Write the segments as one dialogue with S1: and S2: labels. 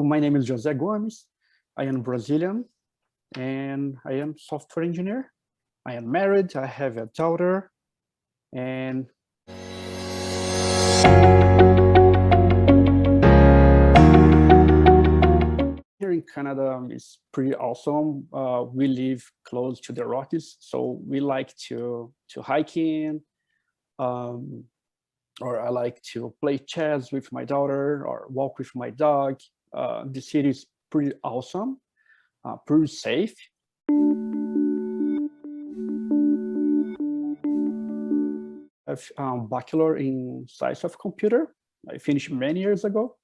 S1: my name is José Gomes. I am Brazilian and I am software engineer. I am married, I have a daughter, and here in Canada is pretty awesome. We live close to the Rockies, so we like to hiking, or I like to play chess with my daughter or walk with my dog. The city is pretty awesome, pretty safe. I have bachelor in science of computer. I finished many years ago.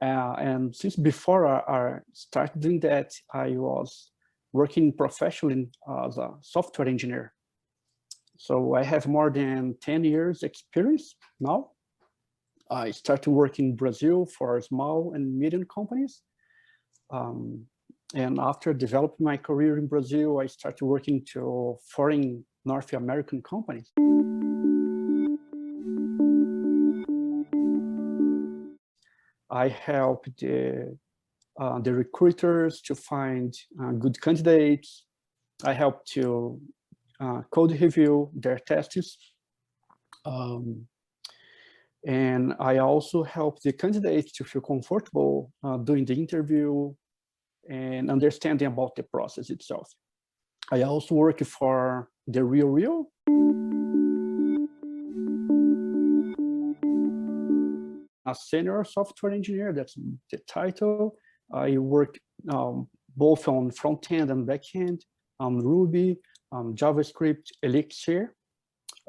S1: And since before I started doing that, I was working professionally as a software engineer. So I have more than 10 years experience now. I started working in Brazil for small and medium companies. And after developing my career in Brazil, I started working to foreign North American companies. I help the recruiters to find good candidates. I help to code review their tests. And I also help the candidates to feel comfortable doing the interview and understanding about the process itself. I also work for the RealReal. A senior software engineer, that's the title. I work both on front end and back end, Ruby, JavaScript, Elixir,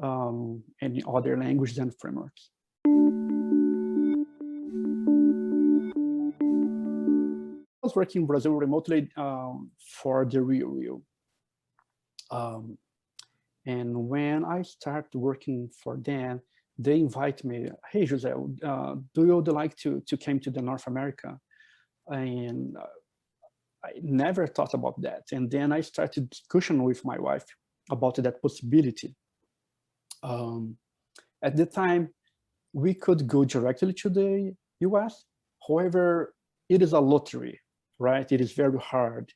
S1: and other languages and frameworks. I was working in Brazil remotely for the RealReal. And when I started working for them, they invite me, hey, Jose, do you like to come to the North America? And I never thought about that. And then I started discussion with my wife about that possibility. At the time, we could go directly to the US. However, it is a lottery, right? It is very hard.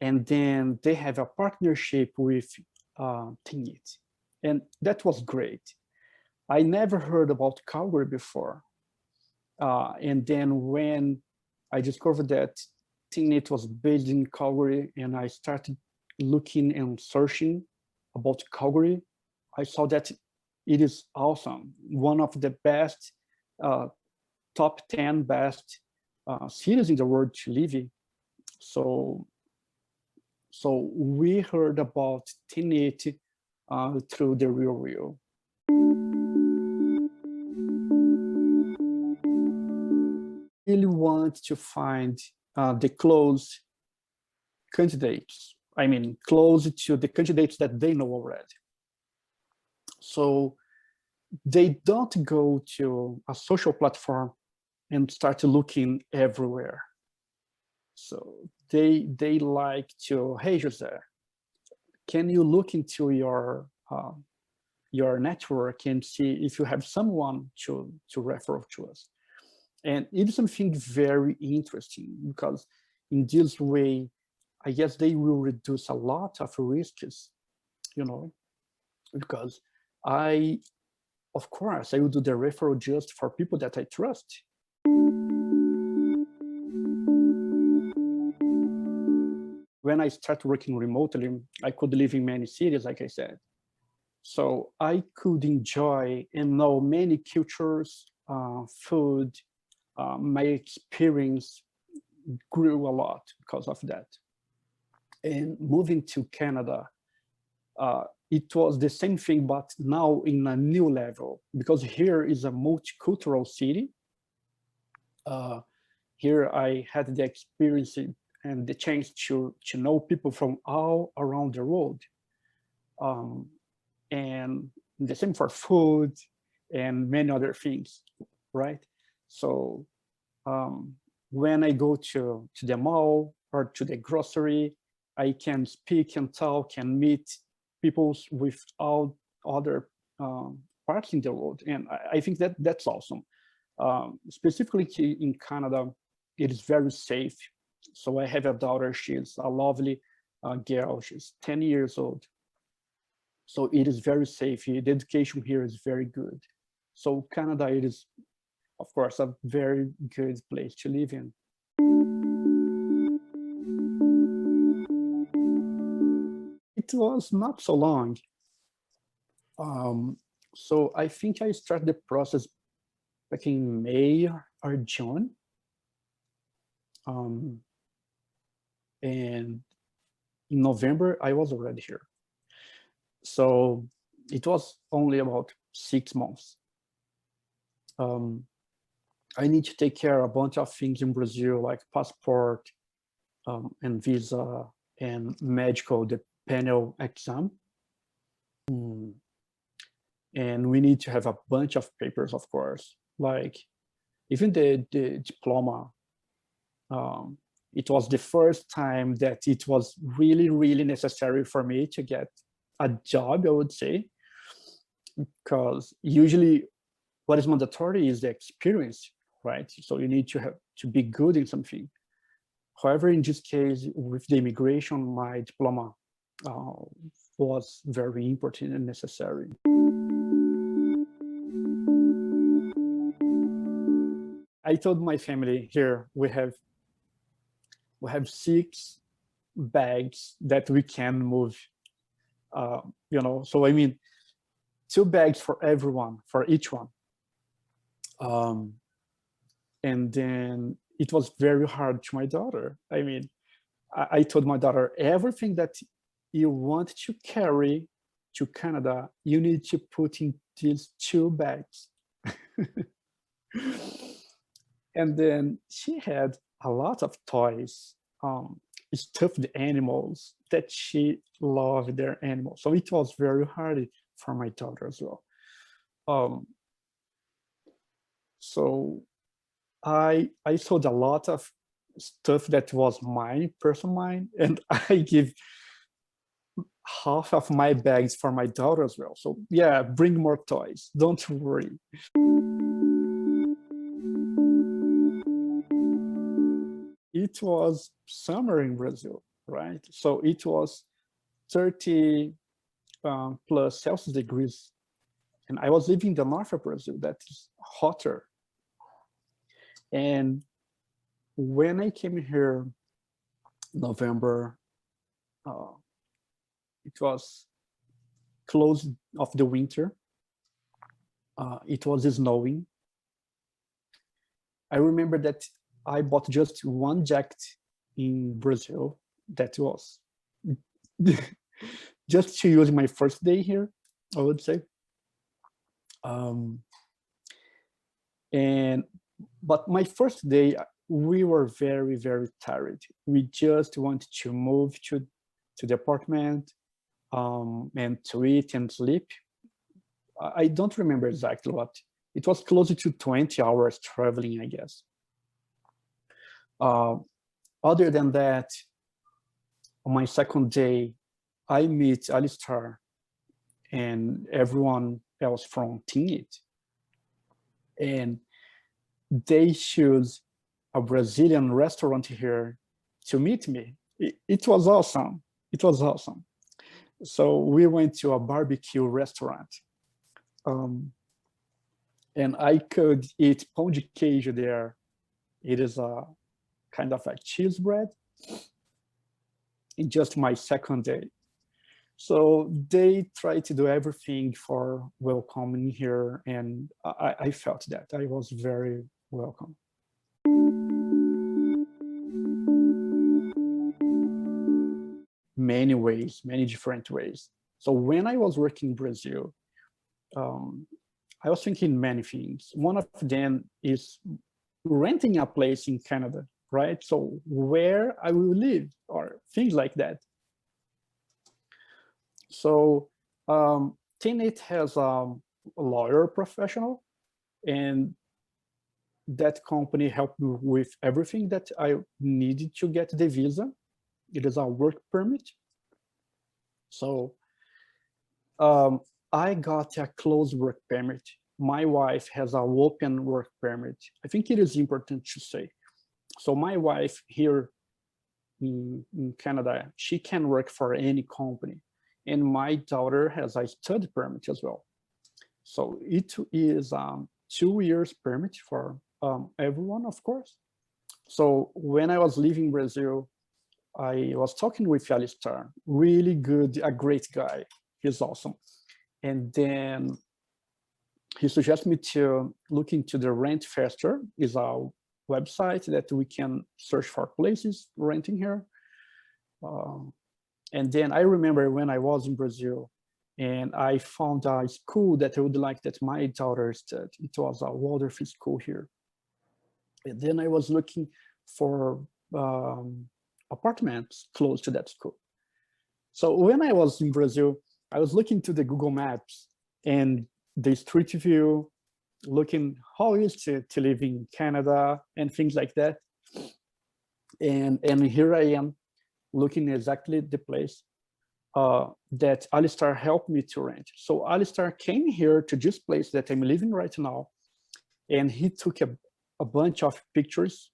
S1: And then they have a partnership with Teamit. And that was great. I never heard about Calgary before. And then when I discovered that Teamit was based in Calgary and I started looking and searching about Calgary, I saw that it is awesome. One of the best, top 10 best cities in the world to live in. So we heard about Teamit through the RealReal. Really want to find the close candidates. I mean, close to the candidates that they know already. So they don't go to a social platform and start looking everywhere. So they like to, hey, Jose, can you look into your network and see if you have someone to refer to us? And it is something very interesting because in this way, I guess they will reduce a lot of risks, you know, because of course, I will do the referral just for people that I trust. When I started working remotely, I could live in many cities, like I said. So I could enjoy and know many cultures, food. My experience grew a lot because of that. And moving to Canada, it was the same thing, but now in a new level, because here is a multicultural city. Here I had the experience and the chance to know people from all around the world. And the same for food and many other things, right? So when I go to the mall or to the grocery, I can speak and talk and meet people with all other parts in the world. And I think that's awesome. Specifically in Canada, it is very safe. So I have a daughter, she's a lovely girl, she's 10 years old. So it is very safe. The education here is very good. So Canada, it is, of course, a very good place to live in. It was not so long. So I think I started the process back in May or June. And in November, I was already here. So it was only about 6 months. I need to take care of a bunch of things in Brazil, like passport and visa and medical, the panel exam. And we need to have a bunch of papers, of course, like even the diploma. It was the first time that it was really, really necessary for me to get a job, I would say, because usually what is mandatory is the experience, right? So you need to have to be good in something. However, in this case, with the immigration, my diploma was very important and necessary. I told my family, here we have 6 bags that we can move. You know, so I mean, 2 bags for everyone, for each one. And then it was very hard to my daughter. I mean, I told my daughter, everything that you want to carry to Canada, you need to put in these 2 bags. And then she had a lot of toys, stuffed animals that she loved their animals. So it was very hard for my daughter as well. So I sold a lot of stuff that was mine, personal mine, and I give half of my bags for my daughter as well. So yeah, bring more toys, don't worry. It was summer in Brazil, right? So it was 30 plus Celsius degrees. And I was living in the north of Brazil, that is hotter. And when I came here November, it was close of the winter. It was snowing. I remember that I bought just one jacket in Brazil that was just to use my first day here, I would say. But my first day, we were very, very tired. We just wanted to move to the apartment and to eat and sleep. I don't remember exactly what. It was closer to 20 hours traveling, I guess. Other than that, on my second day, I meet Alistair and everyone else from Teamit. And they choose a Brazilian restaurant here to meet me. It was awesome. It was awesome. So we went to a barbecue restaurant. And I could eat pão de queijo there. It is a kind of a cheese bread in just my second day. So they try to do everything for welcoming here, and I felt that I was very welcome. Many ways, many different ways. So when I was working in Brazil, I was thinking many things. One of them is renting a place in Canada, right? So where I will live or things like that. So Teamit has a lawyer professional, and that company helped me with everything that I needed to get the visa. It is a work permit. So I got a closed work permit. My wife has an open work permit. I think it is important to say. So my wife here in Canada, she can work for any company. And my daughter has a study permit as well. So it is 2 years permit for everyone, of course. So when I was leaving Brazil, I was talking with Alistair, really good, a great guy. He's awesome. And then he suggested me to look into the Rent Faster, is a website that we can search for places renting here. And then I remember when I was in Brazil and I found a school that I would like that my daughter studied. It was a Waldorf school here. And then I was looking for apartments close to that school. So when I was in Brazil, I was looking to the Google Maps and the street view, looking how it is to live in Canada and things like that. And here I am looking exactly the place that Alistair helped me to rent. So Alistair came here to this place that I'm living right now, and he took a bunch of pictures,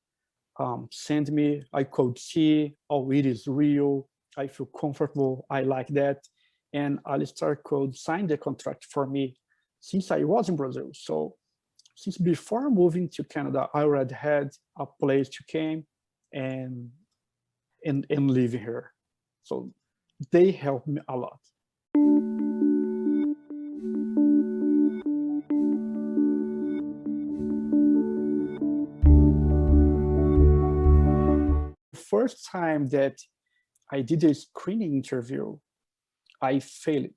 S1: sent me, I could see, oh, it is real, I feel comfortable, I like that. And Alistair could sign the contract for me since I was in Brazil. So since before moving to Canada, I already had a place to came and live here. So they helped me a lot. First time that I did a screening interview, I failed.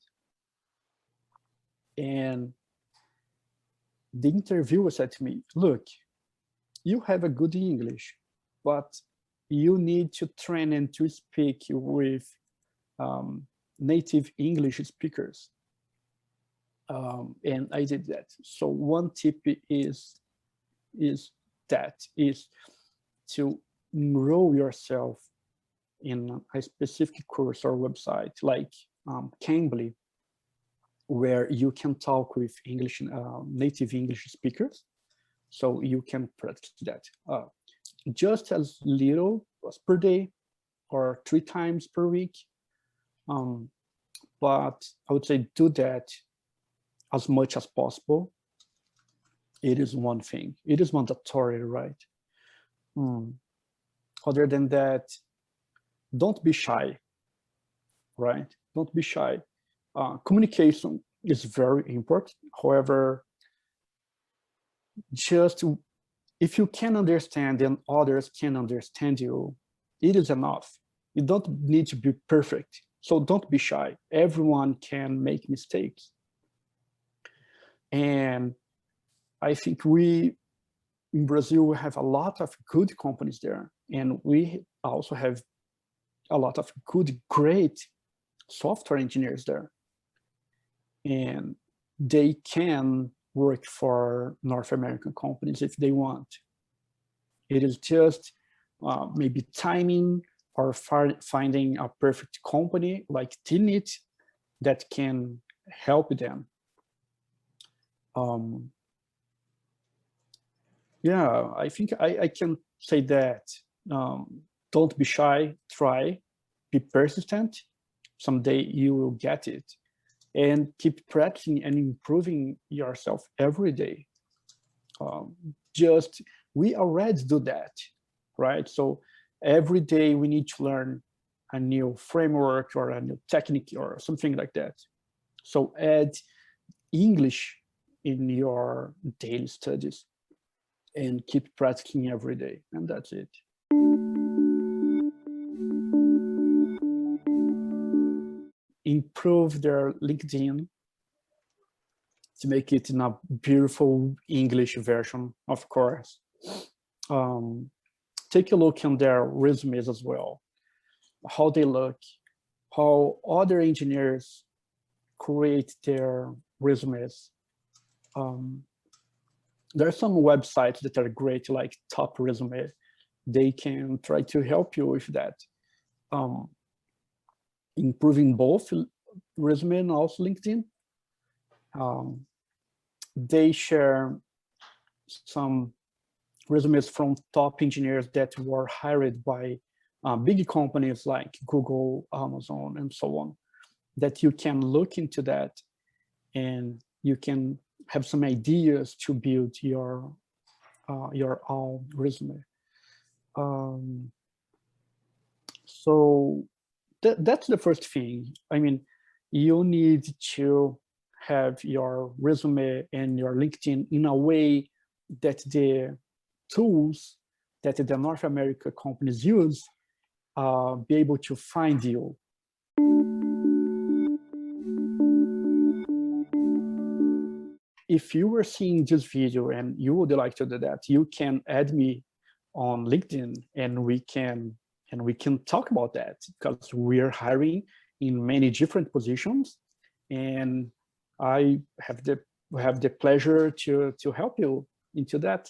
S1: And the interviewer said to me, look, you have a good English, but you need to train and to speak with native English speakers. And I did that. So one tip is to enroll yourself in a specific course or website like Cambly, where you can talk with English, native English speakers. So you can practice that just as little as per day or 3 times per week. But I would say do that as much as possible. It is one thing. It is mandatory, right? Other than that, don't be shy, right? Don't be shy. Communication is very important. However, just if you can understand and others can understand you, it is enough. You don't need to be perfect. So don't be shy. Everyone can make mistakes. And I think we, in Brazil, we have a lot of good companies there. And we also have a lot of good, great software engineers there. And they can work for North American companies if they want. It is just maybe timing or finding a perfect company like Teamit that can help them. Yeah, I think I can say that. Don't be shy, try, be persistent. Someday you will get it. And keep practicing and improving yourself every day. We already do that, right? So every day we need to learn a new framework or a new technique or something like that. So add English in your daily studies and keep practicing every day, and that's it. Improve their LinkedIn to make it in a beautiful English version, of course. Take a look on their resumes as well, how they look, how other engineers create their resumes. There are some websites that are great, like Top Resume. They can try to help you with that. Improving both resume and also LinkedIn. They share some resumes from top engineers that were hired by big companies like Google, Amazon, and so on, that you can look into that and you can have some ideas to build your own resume. So that's the first thing. I mean, you need to have your resume and your LinkedIn in a way that the tools that the North America companies use be able to find you. If you were seeing this video and you would like to do that, you can add me on LinkedIn and we can talk about that, because we're hiring in many different positions, and I have the pleasure to help you into that.